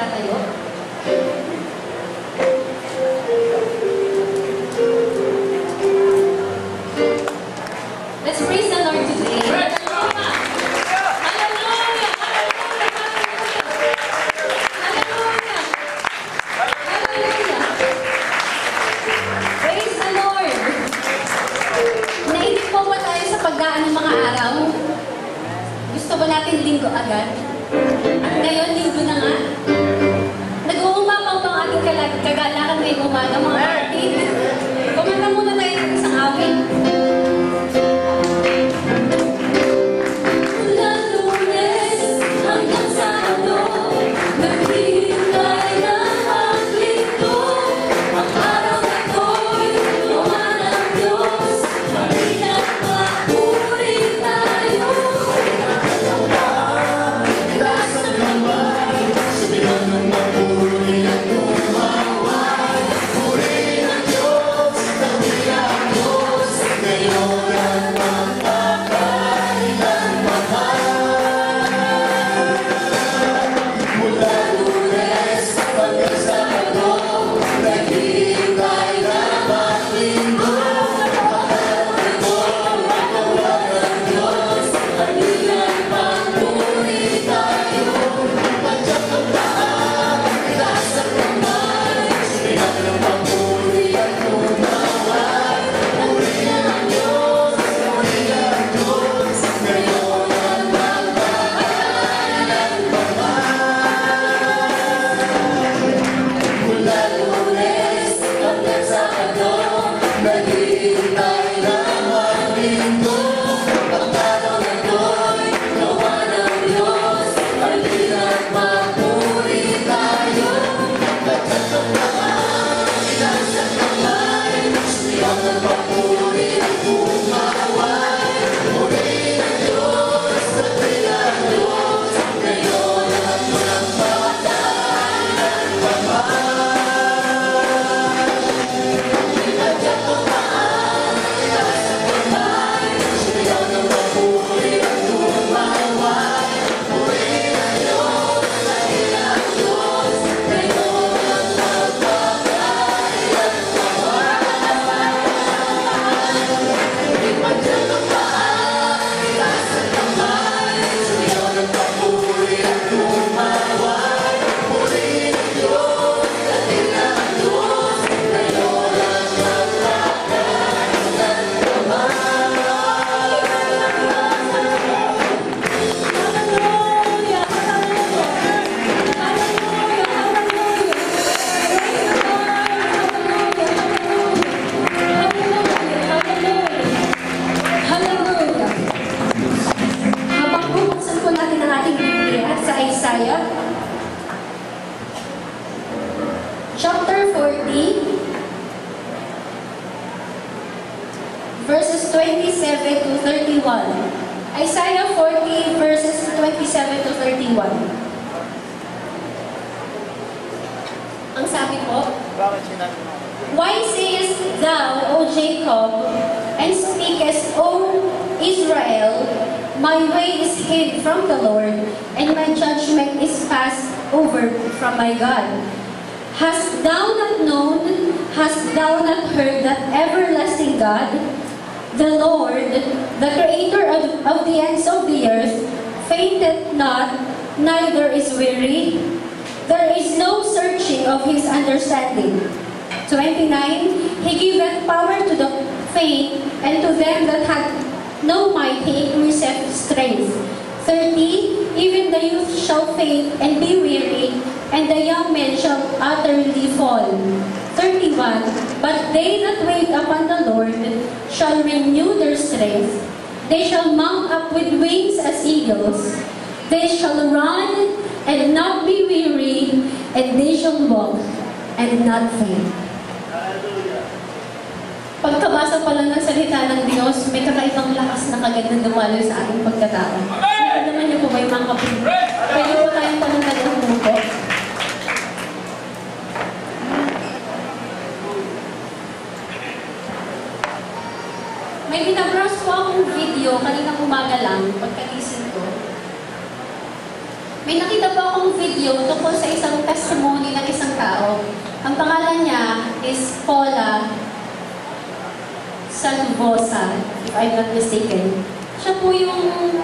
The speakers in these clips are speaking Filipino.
magtatayo. Let's praise the Lord today. Hallelujah! Hallelujah! Hallelujah! Hallelujah! Praise the Lord! Nainip po ba tayo sa pagdaan ng mga araw? Gusto ba natin linggo agad? At ngayon, linggo na nga. Nag-uumapaw pa ang ating kagalakan ngayong umaga, mga kapatid. Kumanta muna tayo ng isang awit. Mula Lunes hanggang Sabado, naghihintay na ang linggo. Ang araw na to'y luha ng Diyos. Marinat mapuri tayo. Itasan ng kamay, sabihan ng mapuri at tumaway. Puri ng Diyos, tangina ang Diyos, ngayon at magpapailang mahal. Mula Lunes hanggang Sabado, naghihintay na ang linggo. Ang araw na to'y magawa ng Diyos, marinat mapuri tayo. Padyak ang daan, itaas ang kamay, sabihan ng mapuri at tumaway. Puri ng Diyos, ngayon at magpapailang mahal. Mula Lunes hanggang Sabado, naghihintay na ang linggo. Ang araw na to'y gawa ng Diyos, marinat mapuri tayo. Padyak ang daan, itaas ang kamay, sabihan ng mapuri at tumaway. Puri ng Diyos, tangina ang Diyos, ngayon at magpapailang mahal. Padyak ang daan, itaas ang kamay, sabihan ng mapuri at tumaway. Puri ng Diyos, tangina ang Diyos, ngayon at magpapailang mahal. Padyak ang daan, itaas ang kamay, sabihan ng mapuri at tumaway. Puri ng Diyos, tangina ang Diyos, ngayon at magpapailang mahal. Hallelujah! Hallelujah! Hallelujah! Hallelujah! Habang bubuksan po natin ang ating Biblia sa Isaiah, chapter 40, verses 27 to 31. Isaiah 40, verses 27 to 31. Ang sabi po, Bakit sinabi mo? why sayest thou, O Jacob, and speakest, O Israel, my way is hid from the Lord, and my judgment is passed over from my God? Hast thou not known, hast thou not heard that everlasting God, the Lord, the Creator of the ends of the earth, fainteth not, neither is weary? There is no searching of his understanding. 29, he giveth power to the faint, and to them that have no might he increaseth strength. 30, even the youth shall faint and be weary, and the young men shall utterly fall. 31, but they that wait upon the Lord shall renew their strength. They shall mount up with wings as eagles. They shall run and not be weary, and they shall walk and not faint. Pagkabasa pa lang ng salita ng Diyos, may kakaibang lakas na kagad na dumaloy sa ating pagkatao. Hindi naman niyo po ba yung mga kapatid? Pwede po tayong panunod ng mundo. May binabrouse po akong video kaninang umaga lang, pagkagising ko. May nakita po akong video tungkol sa isang testimony ng isang tao. Ang pangalan niya is Paula Salvosa, if I'm not mistaken. Siya po yung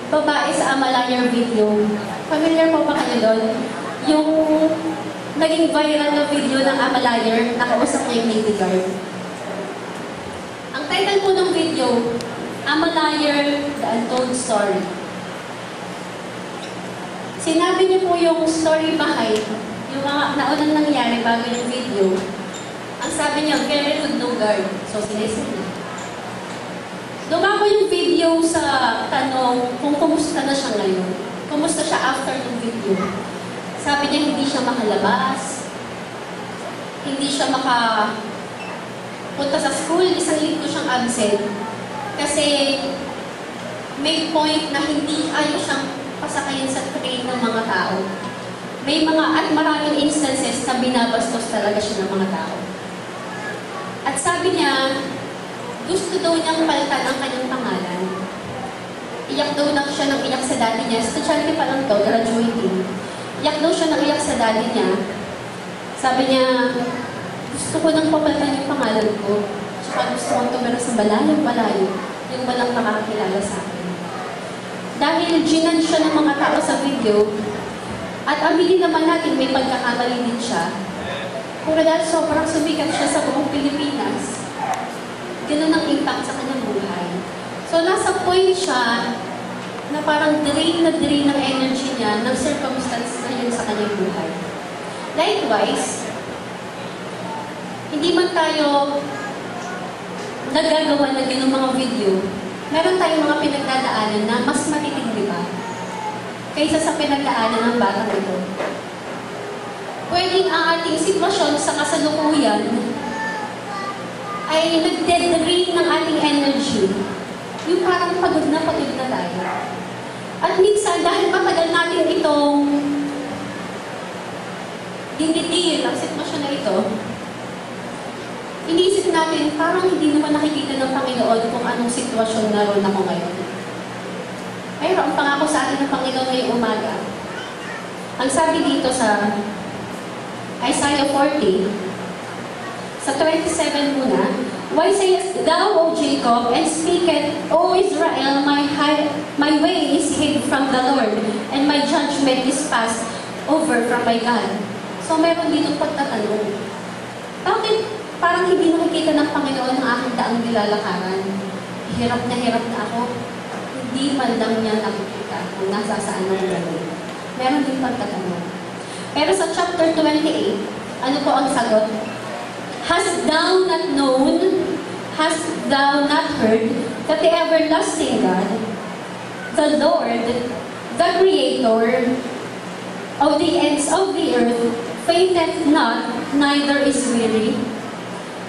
babae sa Amalayer video. Familiar po ba kayo doon? Yung naging viral na video ng Amalayer, nakausap niya yung Lady Guard. Ang title po ng video, Amalayer, The Untold Story. Sinabi niyo po yung story behind, yung mga naunang nangyari bago yung video. Ang sabi niya, very good, no guard. So, sinesin niya. Dumako yung video sa tanong kung kumusta na siya ngayon. Kumusta siya after yung video. Sabi niya, hindi siya makalabas. Hindi siya makapunta sa school. Isang linggo siyang absent. Kasi may point na hindi ayaw siyang pasakayin sa train ng mga tao. May mga at maraming instances na binabastos talaga siya ng mga tao. At sabi niya, gusto daw niyang palitan ang kanyang pangalan. Iyak daw na siya ng iyak sa daddy niya. Estudyante pa lang to, graduating. Iyak daw siya ng iyak sa daddy niya. Sabi niya, gusto ko nang papalitan yung pangalan ko. Tsaka gusto kong tumira sa malayo-malayo. Yung walang makakakilala sa akin. Dahil ginan siya ng mga tao sa video, at aminin naman natin may pagkakamali din siya. Kung dahil sobrang sumikat siya sa buong Pilipinas, ganun ang impact sa kanyang buhay. So nasa point siya na parang drain na drain ng energy niya ng circumstance na yun sa kanyang buhay. Likewise, hindi man tayo nagagawa na ganun mga video, meron tayong mga pinagdadaanan na mas matitindi pa kaysa sa pinagdaanan ng batang ito. Pwedeng ang ating sitwasyon sa kasalukuyan ay nagde-drain ng ating energy. Yung parang pagod na tayo. At minsan, dahil matagal natin itong dinidil ang sitwasyon na ito, iniisip natin, parang hindi naman nakikita ng Panginoon kung anong sitwasyon naroon ako ngayon. Mayroon ang pangako sa atin ng Panginoon ngayong umaga. Ang sabi dito sa Isaiah 40, sa 27 muna, Why sayest thou, O Jacob, and speaketh, O Israel, my way is hid from the Lord, and my judgment is passed over from my God. So meron dito pagtatanong, bakit parang hindi nakikita ng Panginoon ang aking daang nilalakaran? Hirap na ako. Hindi man lang niya nakikita kung nasa saan ang gano'n. Meron din pagtatanong. Pero sa chapter 28, ano po ang sagot? Hast thou not known, hast thou not heard, that the everlasting God, the Lord, the Creator of the ends of the earth, fainteth not, neither is weary.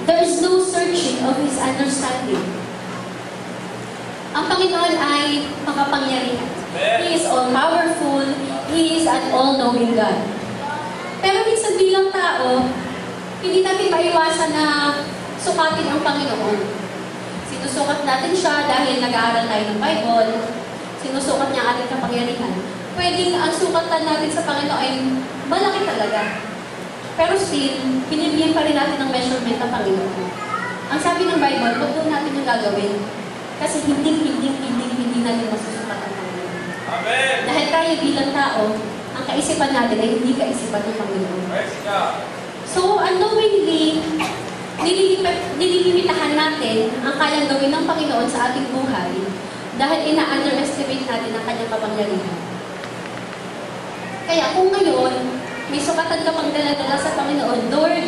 There is no searching of His understanding. Ang Panginoon ay makapangyarihan. He is all-powerful. He is an all-knowing God. Pero minsan bilang tao, hindi natin maiwasan na sukatin ang Panginoon. Sinusukat natin siya dahil nag-aaral tayo ng Bible. Sinusukat niya ang ating kapangyarihan. Pwedeng ang sukatan natin sa Panginoon ay malaki talaga. Pero still, binibigyan pa rin natin ng measurement ng Panginoon. Ang sabi ng Bible, huwag doon natin yung gagawin. Kasi hindi natin masusukat ang Panginoon. Amen! Dahil tayo bilang tao, ang kaisipan natin ay hindi kaisipan ng Panginoon. So, unknowingly, nililimitahan natin ang kayang gawin ng Panginoon sa ating buhay dahil ina-underestimate natin ang kanyang kapangyarihan. Kaya kung ngayon, may sukatan ka pang dala-dala sa Panginoon, Lord,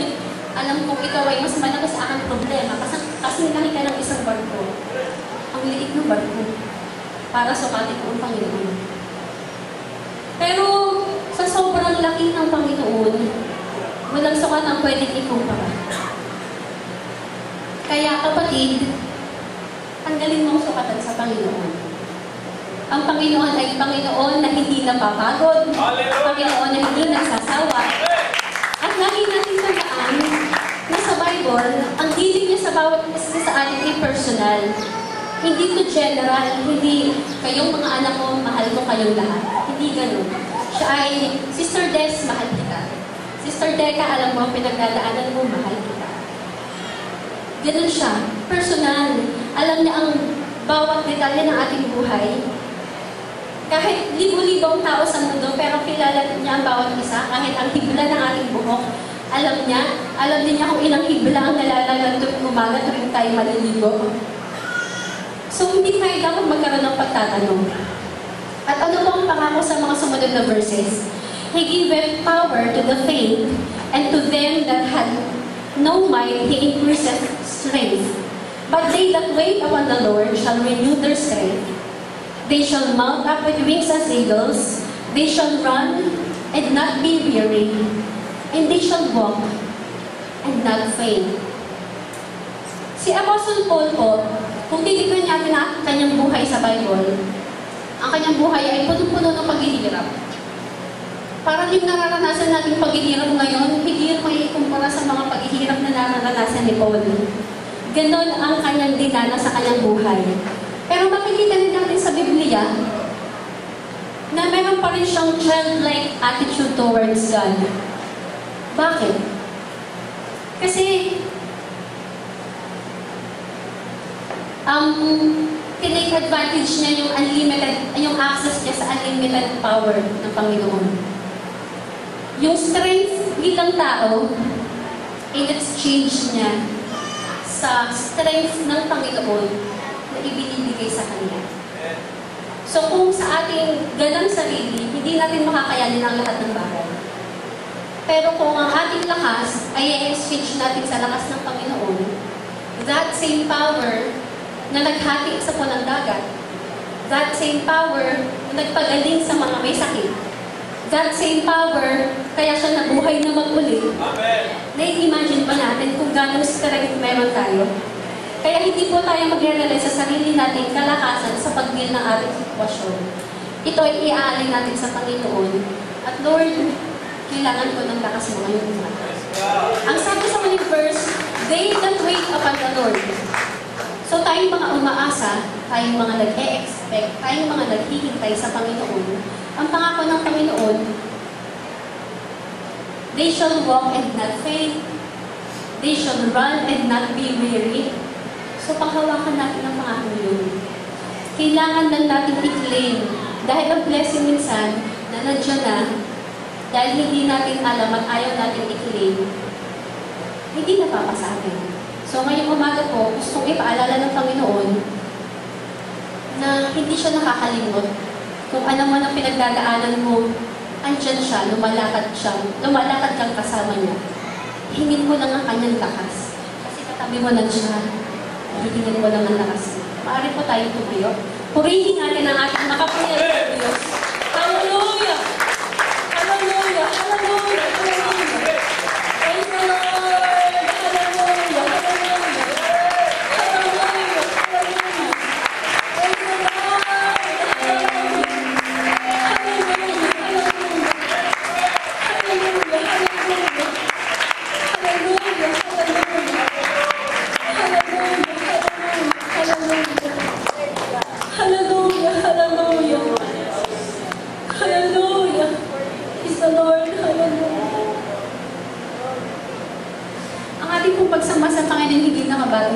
alam kong ikaw ay mas malaki sa aking problema kasi nakita ng isang barko. Ang liit ng barko para sukatin ko ang Panginoon. Pero sa sobrang laki ng Panginoon, walang sukatan pwedeng ikumpara. Kaya kapatid, tanggalin mong sukatan sa Panginoon. Ang Panginoon ay Panginoon na hindi napapagod. Panginoon na hindi nagsasawa. At lagi natin tandaan na sa Bible, ang dealing niya sa bawat isa sa atin ay personal. Hindi to general, hindi kayong mga anak ko, mahal ko kayong lahat. Hindi ganun. Siya ay, Sister Des, mahal kita. Sister Deca, alam mo, pinagdadaanan mo, mahal kita. Ganun siya. Personal. Alam niya ang bawat detalye ng ating buhay. Kahit libo-libong tao sa mundo, pero kilala niya ang bawat isa. Kahit ang hibla ng ating buhok, alam niya. Alam din niya kung ilang hibla ang nalalalan tuwing umaga tuwing tayo maliligo. So, hindi tayo dapat magkaroon ng pagtatanong. At ano po ang pangako sa mga sumunod na verses? He giveth power to the faint, and to them that had no might, He increaseth strength. But they that wait upon the Lord shall renew their strength. They shall mount up with wings as eagles. They shall run and not be weary. And they shall walk and not faint. Si Apostle Paul po, kung titignan natin ang kanyang buhay sa Bible, ang kanyang buhay ay punong-puno ng paghihirap. Parang yung nararanasan natin paghihirap ngayon, hindi yun may kumpara sa mga paghihirap na nararanasan ni Paul. Ganon ang kanyang dinana sa kanyang buhay. Pero makikita rin natin sa Biblia na meron pa rin siyang childlike attitude towards God. Bakit? Kasi tinake advantage niya yung yung access niya sa unlimited power ng Panginoon. Yung strength bilang tao, in exchange niya sa strength ng Panginoon na ibinibigay sa Kanya. So kung sa ating ganang sarili, hindi natin makakayanin ang lahat ng bagay. Pero kung ang ating lakas ay i-exchange natin sa lakas ng Panginoon, that same power na naghati sa pulang dagat, that same power na nagpagaling sa mga may sakit, that same power, kaya siya nabuhay na mag-uli. Na-imagine ba natin kung gano'ng strength meron tayo? Kaya hindi po tayo mag-realize sa sarili natin kalakasan sa pag-deal ng ating sitwasyon. Ito ay iaalay natin sa Panginoon. At Lord, kailangan ko ng lakas mo ngayong umaga. Ang sabi sa mga verse, they that wait upon the Lord. So tayong mga umaasa, tayong mga nag-e-expect, tayong mga naghihintay sa Panginoon, ang pangako ng Panginoon, they shall walk and not faint, they shall run and not be weary. So panghawakan natin ang pangako yun. Kailangan lang natin i-claim, dahil ang blessing minsan na nandiyan na, dahil hindi natin alam at ayaw natin i-claim, hindi napapasakin. So ngayong umaga po, gusto kong ipaalala ng Panginoon na hindi siya nakakalimot. Kung ano man ang pinagdadaanan mo, andyan siya, lumalakad kang kasama niya. Hingin mo lang ang kanyang lakas. Kasi katabi mo lang siya, hingin mo lang ang lakas. Maaari po tayong tumayo. Purihin natin ang ating makapangyarihan ng Diyos. Hallelujah! Hallelujah! Hallelujah! Hallelujah! Praise the Lord!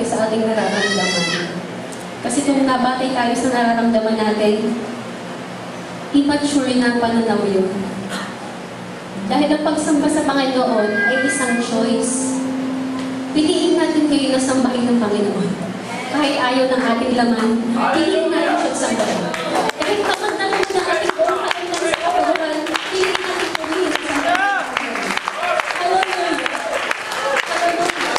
Sa ating nararamdaman. Kasi kung nabatay tayo sa nararamdaman natin, immature na ang pananaw yun. Dahil ang pagsamba sa Panginoon ay isang choice. Piliin natin kayo na sambahin ng Panginoon. Kahit ayaw ng ating laman, piliin natin siya sambahin. Kahit kapag naman na ating buong kailan sa kapagalan, piliin natin piliin sa sambahin. Hallelujah! Hallelujah.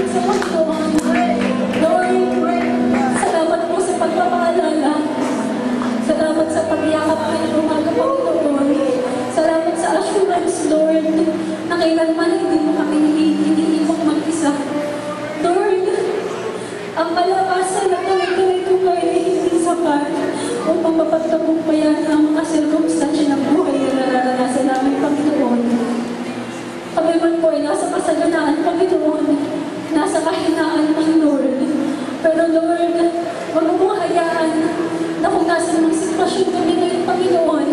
namin sa Panginoon. Lord, salamat po sa pagpapaalala. Salamat sa pagyakap ngayong umaga, Panginoon. Salamat sa assurance, Lord, na kailanman hindi mo kami iniipang mag-isa. Lord, ang kalakasan na tuloy-tuloy ko kayo ay hindi sapat upang mapagtagumpayan ang mga sirkumstansya ng buhay na nararanasan namin, Panginoon. Kami man po ay nasa kasaganaan, Panginoon, nasa kahinaan ng Lord. Pero Lord, wag mong hayaan na kung nasa mga sitwasyon kami ngayon, Panginoon,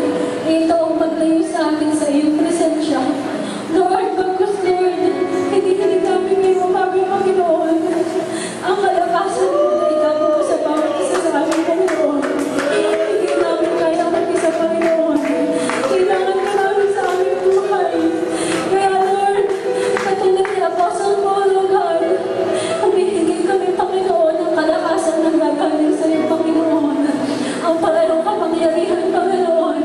ito ang maglayo sa amin sa iyong presensya. Lord, bagkus Lord, hindi namin ngayon umaga, Panginoon, ang kalakasan mo na itapo ko sa bawat isa sa amin, Panginoon. Hindi namin kaya mag-isa, Panginoon. Kailangan ka namin sa aming buhay. Kaya Lord, katulad ni Apostle Paul, O God, humihingi kami, Panginoon, ang kalakasan ng gagaling sa iyo, Panginoon. Ang parehong kapangyarihan, Panginoon,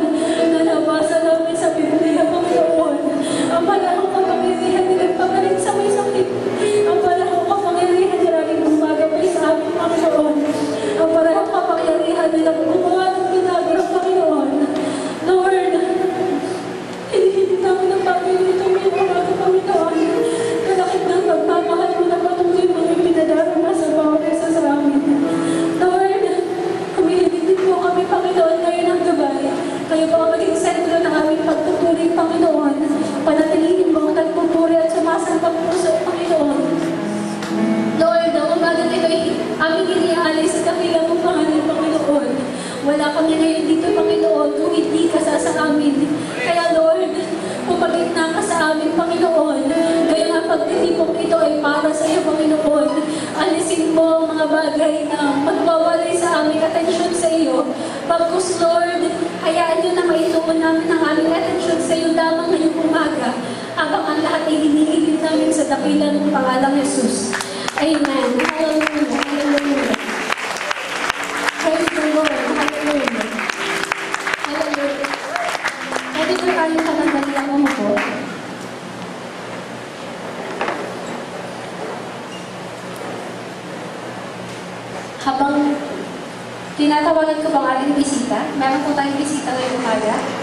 na nabasa namin sa Biblia, Panginoon. Ang parehong kapangyarihan na nagpagaling sa may sakit. Ang parehong kapangyarihan na laging gumagabay sa amin, Panginoon. Ang parehong kapangyarihan na nagbubuha ng ginagawa, Panginoon. Lord, hindi namin napapilito ngayong umaga, Panginoon. Kalakit ng pagmamahal mo na patuloy mong ipinadarama sa bawat isa sa amin. Lord, humihiling din po kami, Panginoon, ngayon ang gabay. Kayo po ang maging sentro ng aming pagpupuri, Panginoon. Panatilihin mo ang nagpupuri at sumasambang puso, Panginoon. Lord, ang umaga nito ay aming iniaalay sa dakilang mong pangalan, Panginoon. Wala kami ngayon dito, Panginoon, kung hindi ka sa amin. Kaya Lord, pumagitna ka sa amin, Panginoon. Kaya nga pagtitipong ito ay para sa iyo, Panginoon. Alisin mo ang mga bagay na magwawalay sa aming atensyon sa iyo. Pagkus, Lord, hayaan niyo na maituon namin ang aming atensyon sa iyo lamang ngayong umaga. Habang ang lahat ay hinihiling namin sa dakilan ng pangalang Jesus. Amen. Hallelujah. Hallelujah. Praise the Lord. Hallelujah. Hallelujah. Pwede po tayo panandali ang umupo. Habang tinatawagan ko bang ating bisita, meron po tayong bisita ngayong umaga.